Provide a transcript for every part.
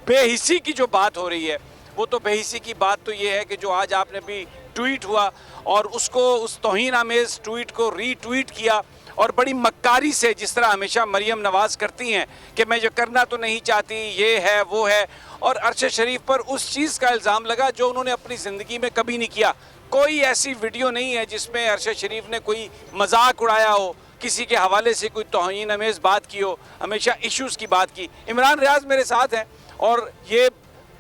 बेहिसी की जो बात हो रही है, वो तो बेहिसी की बात तो ये है कि जो आज आपने भी ट्वीट हुआ और उसको उस तौहीन आमेज़ ट्वीट को रीट्वीट किया और बड़ी मक्कारी से, जिस तरह हमेशा मरियम नवाज़ करती हैं कि मैं जो करना तो नहीं चाहती, ये है वो है, और अरशद शरीफ पर उस चीज़ का इल्ज़ाम लगा जो उन्होंने अपनी ज़िंदगी में कभी नहीं किया। कोई ऐसी वीडियो नहीं है जिसमें अरशद शरीफ ने कोई मजाक उड़ाया हो, किसी के हवाले से कोई तौहीन आमेज़ बात की हो, हमेशा इश्यूज़ की बात की। इमरान रियाज मेरे साथ हैं और ये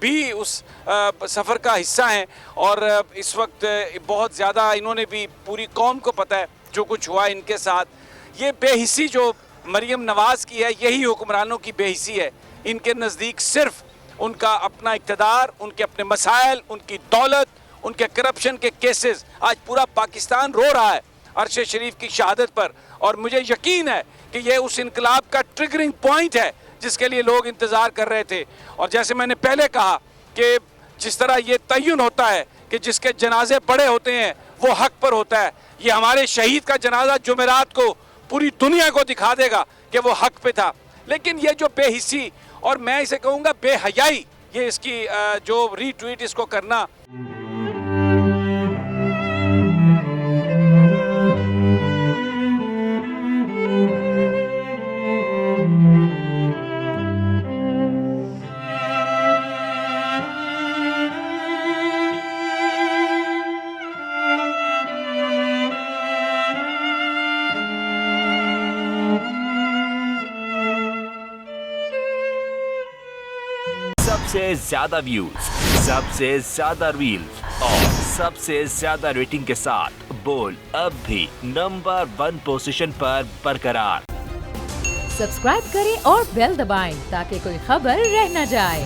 भी उस सफ़र का हिस्सा हैं और इस वक्त बहुत ज़्यादा इन्होंने भी, पूरी कौम को पता है जो कुछ हुआ इनके साथ। ये बेहिसी जो मरियम नवाज़ की है, यही हुक्मरानों की बेहिसी है। इनके नज़दीक सिर्फ उनका अपना इक़्तिदार, उनके अपने मसाइल, उनकी दौलत, उनके करप्शन के केसेस, आज पूरा पाकिस्तान रो रहा है अरशद शरीफ की शहादत पर, और मुझे यकीन है कि ये उस इनकलाब का ट्रिगरिंग पॉइंट है जिसके लिए लोग इंतज़ार कर रहे थे। और जैसे मैंने पहले कहा कि जिस तरह ये तय्युन होता है कि जिसके जनाजे पड़े होते हैं वो हक पर होता है, ये हमारे शहीद का जनाजा जुमेरात को पूरी दुनिया को दिखा देगा कि वो हक पे था। लेकिन ये जो बेहिसी, और मैं इसे कहूँगा बेहयाई, ये इसकी जो रीट्वीट इसको करना, सबसे ज्यादा व्यूज, सबसे ज्यादा रील्स और सबसे ज्यादा रेटिंग के साथ बोल अब भी नंबर 1 पोजीशन पर बरकरार। सब्सक्राइब करें और बेल दबाएं ताकि कोई खबर रह न जाए।